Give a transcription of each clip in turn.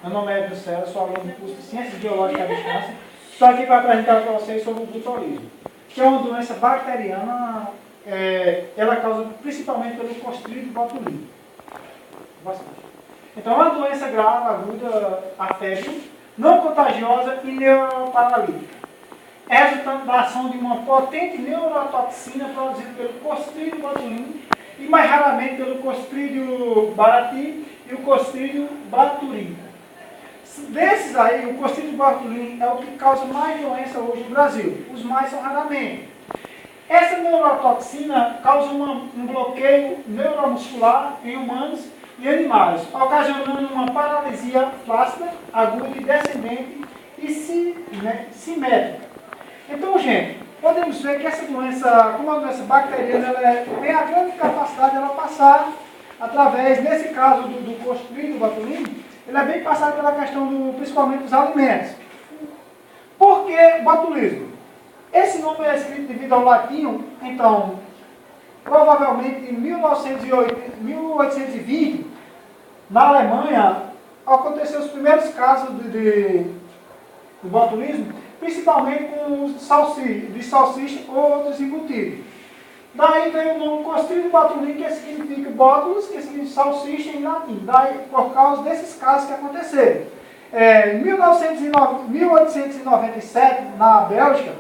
Meu nome é Edson César, sou aluno do curso de Ciências Biológicas à Distância. Estou aqui para apresentar para vocês sobre o botulismo, que é uma doença bacteriana, ela causa principalmente pelo Clostridium botulismo. Bastante. Então é uma doença grave, aguda, afétil, não contagiosa e neuroparalítica. É resultante da ação de uma potente neurotoxina produzida pelo Clostridium botulinum e mais raramente pelo Clostridium baratii e o Clostridium botulinum. Desses aí, o Clostridium botulinum é o que causa mais doença hoje no Brasil. Os mais são raramente. Essa neurotoxina causa um bloqueio neuromuscular em humanos e animais, ocasionando uma paralisia flácida, aguda e descendente e simétrica. Então, gente, podemos ver que essa doença, como uma doença bacteriana, ela tem a grande capacidade de ela passar através, nesse caso do Clostridium botulinum, ele é bem passado pela questão principalmente dos alimentos. Por que botulismo? Esse nome é escrito devido ao latim, então, provavelmente em 1820, na Alemanha, aconteceram os primeiros casos de botulismo, principalmente com os de salsicha ou outros embutidos. Daí vem o nome Clostridium botulinum, que significa bótulos, que significa salsicha em latim. Daí, por causa desses casos que aconteceram. Em 1897, na Bélgica,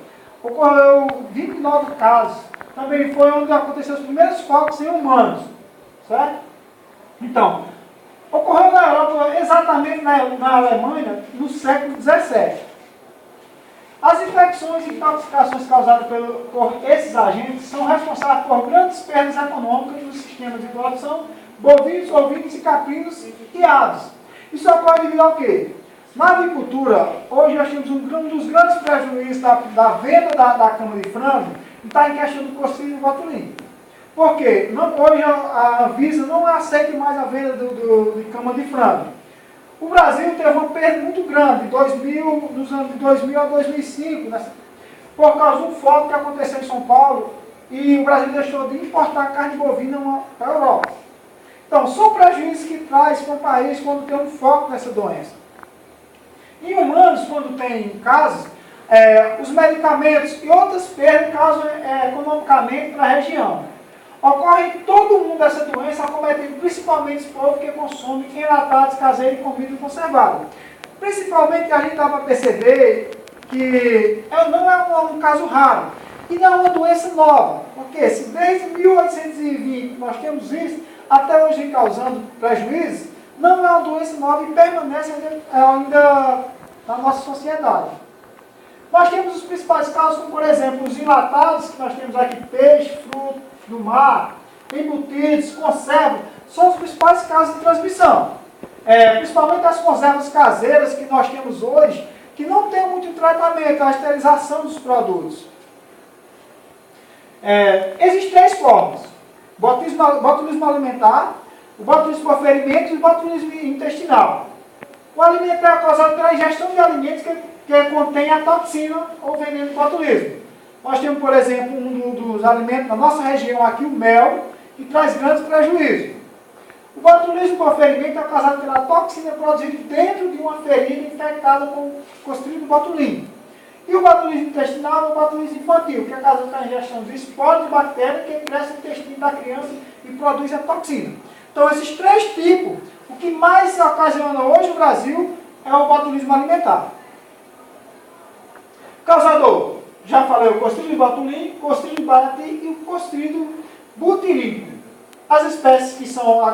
ocorreu 29 casos. Também foi onde aconteceram os primeiros focos em humanos. Certo? Então, ocorreu na Europa, exatamente na Alemanha, no século XVII. As infecções e intoxicações causadas por esses agentes são responsáveis por grandes perdas econômicas nos sistemas de produção, bovinos, ovinos e caprinos e aves. Isso ocorre devido ao quê? Na agricultura, hoje nós temos um dos grandes prejuízos da venda da cama de frango, está em questão do Clostridium botulinum. Por quê? Hoje a Anvisa não aceita mais a venda de cama de frango. O Brasil teve uma perda muito grande, nos anos de 2000 a 2005, por causa de um foco que aconteceu em São Paulo, e o Brasil deixou de importar carne bovina para a Europa. Então, são prejuízos que traz para o país quando tem um foco nessa doença. Em humanos, quando tem casos, os medicamentos e outras perdas causam economicamente para a região. Ocorre em todo mundo essa doença, acometendo principalmente os povos que consomem enlatados caseiros e comida conservada. Principalmente a gente dá para perceber que não é um caso raro e não é uma doença nova. Porque se desde 1820 nós temos isso, até hoje causando prejuízo, não é uma doença nova e permanece ainda na nossa sociedade. Nós temos os principais casos, como por exemplo os enlatados, que nós temos aqui peixe, fruto do mar, embutidos, conservas, são os principais casos de transmissão. Principalmente as conservas caseiras que nós temos hoje, que não tem muito tratamento, a esterilização dos produtos. Existem três formas: botulismo alimentar, o botulismo por ferimento e o botulismo intestinal. O alimentar é causado pela ingestão de alimentos que contém a toxina ou veneno do botulismo. Nós temos, por exemplo, um dos alimentos da nossa região aqui, o mel, que traz grandes prejuízos. O botulismo por ferimento é causado pela toxina produzida dentro de uma ferida infectada com Clostridium botulinum. E o botulismo intestinal é o botulismo infantil, que é causado pela ingestão de esporos de bactérias que crescem no intestino da criança e produz a toxina. Então, esses três tipos, o que mais se ocasiona hoje no Brasil é o botulismo alimentar. Causador: já falei, o Clostridium botulinum, Clostridium baratii e o Clostridium botulinum. As espécies que são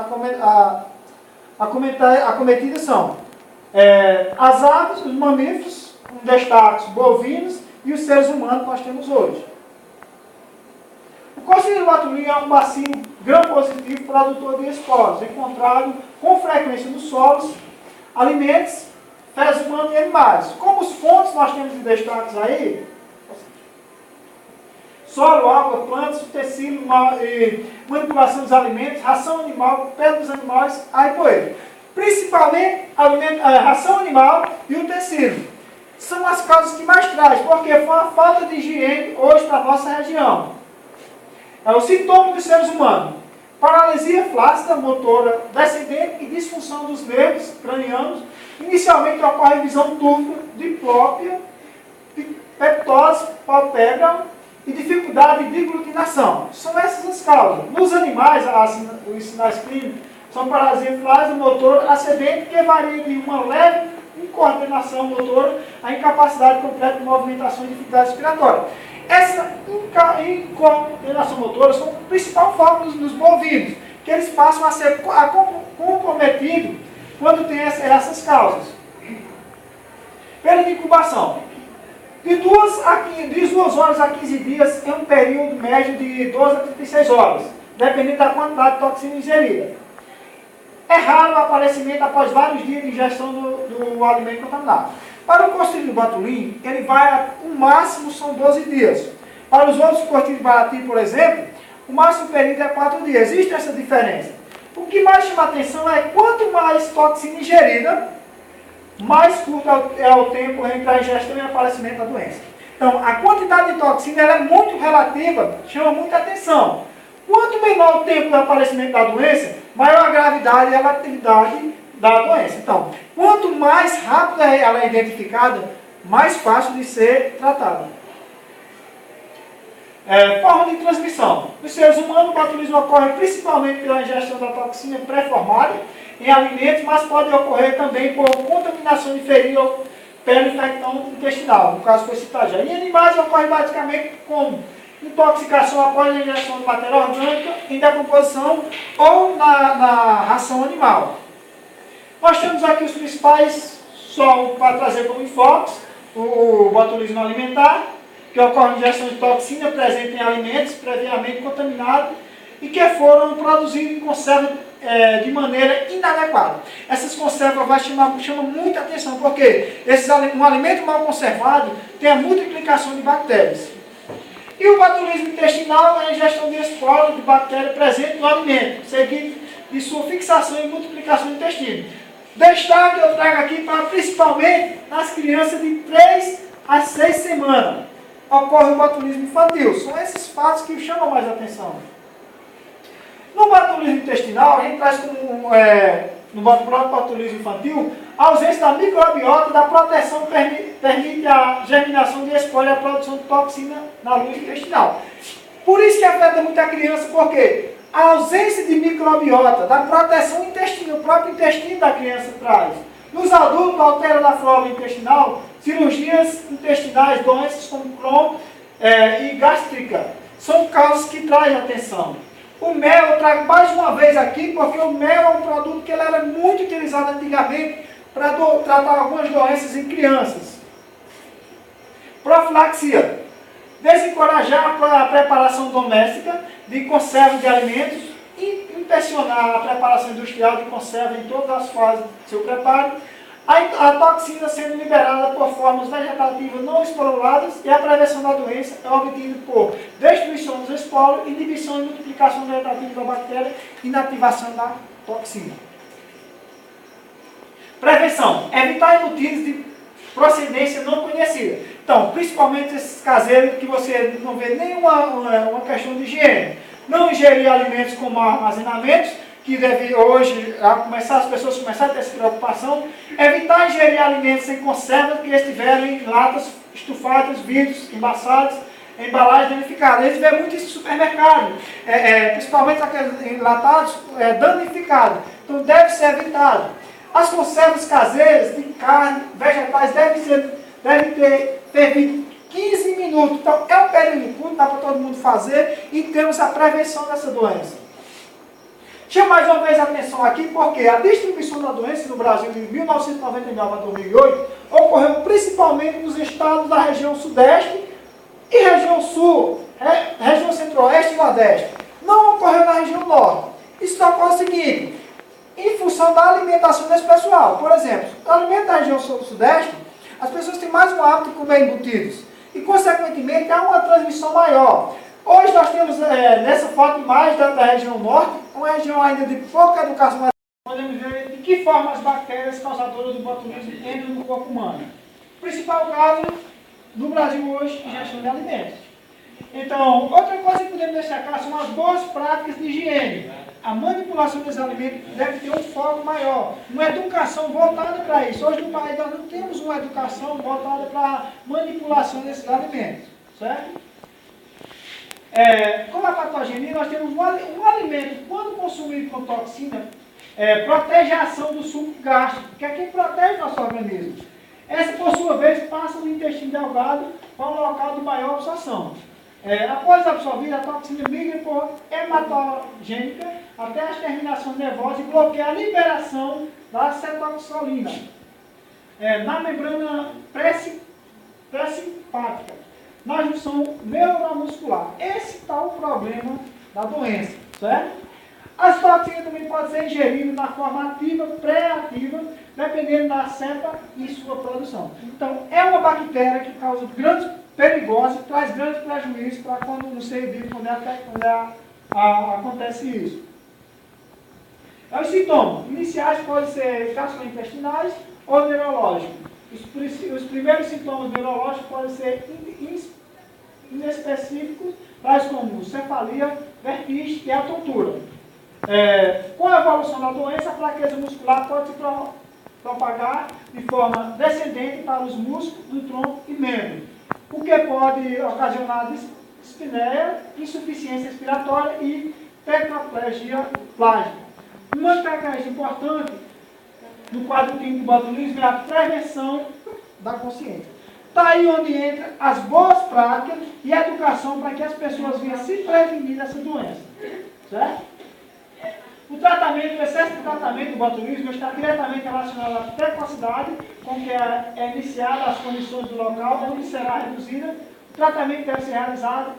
acometidas são as aves, os mamíferos, com destaque bovinos e os seres humanos que nós temos hoje. O Clostridium botulinum é um bacilo gram-positivo produtor de esporos, encontrado com frequência nos solos, alimentos, fezes humanos e animais. Como os fontes nós temos de destaques aí: solo, água, plantas, tecido, manipulação dos alimentos, ração animal, pele dos animais, ar e poeira. Principalmente ração animal e o tecido. São as causas que mais traz, porque foi a falta de higiene hoje para a nossa região. É o sintoma dos seres humanos: paralisia flácida motora descendente e disfunção dos nervos cranianos. Inicialmente ocorre visão turva, diplopia, peptose, palpebra e dificuldade de glutinação. São essas as causas. Nos animais, os sinais clínicos são paralisia flácida motora ascendente, que varia de uma leve incoordenação motora a incapacidade completa de movimentação e dificuldade respiratória. Essa incoordenação motora são o principal foco nos bovinos, que eles passam a ser comprometidos quando tem essas causas. Período de incubação. De 2 horas a 15 dias é um período médio de 12 a 36 horas, dependendo da quantidade de toxina ingerida. É raro o aparecimento após vários dias de ingestão do alimento contaminado. Para o Clostridium botulinum, ele vai, o máximo são 12 dias. Para os outros Clostridium botulinum, por exemplo, o máximo período é 4 dias. Existe essa diferença. O que mais chama a atenção é quanto mais toxina ingerida, mais curto é o tempo entre a ingestão e o aparecimento da doença. Então, a quantidade de toxina ela é muito relativa, chama muita atenção. Quanto menor o tempo do aparecimento da doença, maior a gravidade e a atividade da doença. Então, quanto mais rápido ela é identificada, mais fácil de ser tratada. Forma de transmissão. Nos seres humanos, o botulismo ocorre principalmente pela ingestão da toxina pré-formada em alimentos, mas pode ocorrer também por contaminação de ferida ou pele-infecção intestinal, no caso foi citado já. Em animais, ocorre basicamente como intoxicação após a ingestão de matéria orgânica em decomposição ou na ração animal. Nós temos aqui os principais, só para trazer como enfoques, o botulismo alimentar, que ocorre ingestão de toxina presente em alimentos previamente contaminados e que foram produzidos em conserva de maneira inadequada. Essas conservas chamam muita atenção, porque um alimento mal conservado tem a multiplicação de bactérias. E o botulismo intestinal é a ingestão de esporo de bactéria presente no alimento, seguido de sua fixação e multiplicação no intestino. Destaque eu trago aqui para principalmente nas crianças de 3 a 6 semanas. Ocorre o botulismo infantil. São esses fatos que chamam mais atenção. No botulismo intestinal, a gente traz como, no botulismo infantil, a ausência da microbiota da proteção permite a germinação de esporo e a produção de toxina na luz intestinal. Por isso que afeta muito a criança, porque a ausência de microbiota da proteção intestinal, o próprio intestino da criança traz. Nos adultos, altera da flora intestinal, cirurgias intestinais, doenças como Crohn e gástrica, são causas que trazem atenção. O mel eu trago mais uma vez aqui, porque o mel é um produto que ele era muito utilizado antigamente para tratar algumas doenças em crianças. Profilaxia. Desencorajar a preparação doméstica de conserva de alimentos e impressionar a preparação industrial de conserva em todas as fases do seu preparo. A toxina sendo liberada por formas vegetativas não esporuladas e a prevenção da doença é obtida por destruição dos esporos, inibição e multiplicação vegetativa da bactéria e inativação da toxina. Prevenção. Evitar embutidos de procedência não conhecida. Então, principalmente esses caseiros que você não vê nenhuma questão de higiene. Não ingerir alimentos como armazenamentos, que deve hoje as pessoas começarem a ter essa preocupação. Evitar ingerir alimentos sem conserva que estiverem em latas estufadas, vidros embaçados, embalagens danificadas. A gente vê muito isso no supermercado, principalmente aqueles enlatados danificados. Então deve ser evitado. As conservas caseiras de carne, vegetais, devem ter fervido 15 minutos. Então é um período curto, dá para todo mundo fazer e temos a prevenção dessa doença. Chamo mais uma vez a atenção aqui porque a distribuição da doença no Brasil de 1999 a 2008 ocorreu principalmente nos estados da região sudeste e região sul, região centro-oeste e nordeste. Não ocorreu na região norte. Isso ocorre o seguinte, em função da alimentação desse pessoal. Por exemplo, o alimento da região sul-sudeste, as pessoas têm mais um hábito de comer embutidos e, consequentemente, há uma transmissão maior. Hoje nós temos, nessa foto mais da região norte, uma região ainda de pouca educação, podemos ver de que forma as bactérias causadoras do botulismo entram no corpo humano. O principal caso no Brasil hoje é ingestão de alimentos. Então, outra coisa que podemos destacar são as boas práticas de higiene. a manipulação desses alimentos deve ter um foco maior, uma educação voltada para isso. Hoje no país nós não temos uma educação voltada para a manipulação desses alimentos, certo? Com a patogenia, nós temos um alimento, quando consumido com toxina, protege a ação do suco gástrico, que é quem protege o nosso organismo. Essa, por sua vez, passa no intestino delgado para um local de maior absorção. Após absorvida, a toxina migra por hematogênica até as terminações nervosas e bloqueia a liberação da acetoxolina na membrana pré-simpática, na junção neuromuscular. Esse está o problema da doença, certo? As toxinas também podem ser ingeridas na forma ativa, pré-ativa, dependendo da cepa e sua produção. Então, é uma bactéria que causa grandes perigosos, traz grandes prejuízos para quando no ser vivo, quando acontece isso. Os sintomas iniciais podem ser gastrointestinais ou neurológicos. Os primeiros sintomas neurológicos podem ser inespecíficos, tais como cefalia, vertigem e a tontura. Com a evolução da doença, a fraqueza muscular pode se propagar de forma descendente para os músculos do tronco e membros, o que pode ocasionar dispneia, insuficiência respiratória e tetraplegia plágica. Uma característica importante no quadro clínico do botulismo é a prevenção da consciência. Está aí onde entra as boas práticas e a educação para que as pessoas venham se prevenir dessa doença. Certo? O excesso de tratamento do botulismo está diretamente relacionado à precocidade com que é iniciada as condições do local onde será reduzida. O tratamento deve ser realizado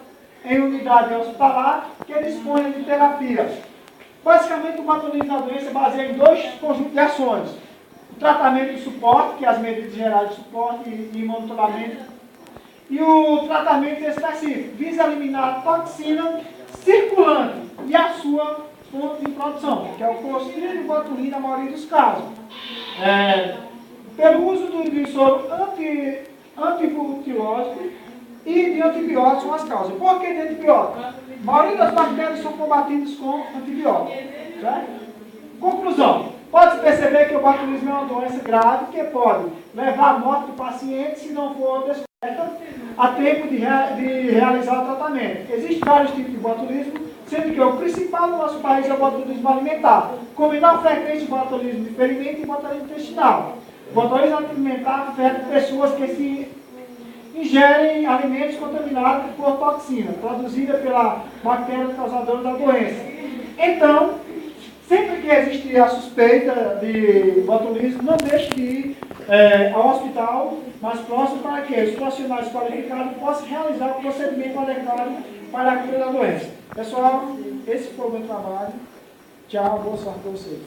em unidade hospitalar que dispõe de terapia. Basicamente, o botulismo da doença baseia em dois conjuntos de ações. O tratamento de suporte, que é as medidas gerais de suporte e monitoramento, e o tratamento específico, visa eliminar a toxina circulante e a sua fonte de produção, que é o Clostridium botulinum na maioria dos casos. Pelo uso do soro antibutilógico e de antibióticos são as causas. Por que de antibióticos? A maioria das bactérias são combatidas com antibióticos. Certo? Conclusão. Pode-se perceber que o botulismo é uma doença grave que pode levar à morte do paciente se não for descoberta a tempo de realizar o tratamento. Existem vários tipos de botulismo, sendo que o principal no nosso país é o botulismo alimentar, com menor frequência o botulismo de ferimento e o botulismo intestinal. O botulismo alimentar afeta pessoas que se ingerem alimentos contaminados por toxina, produzida pela bactéria causadora da doença. Então, sempre que existe a suspeita de botulismo, não deixe de ir ao hospital mais próximo para que os profissionais qualificados possam realizar o procedimento adequado para a cura da doença. Pessoal, esse foi o meu trabalho. Tchau, boa sorte para vocês.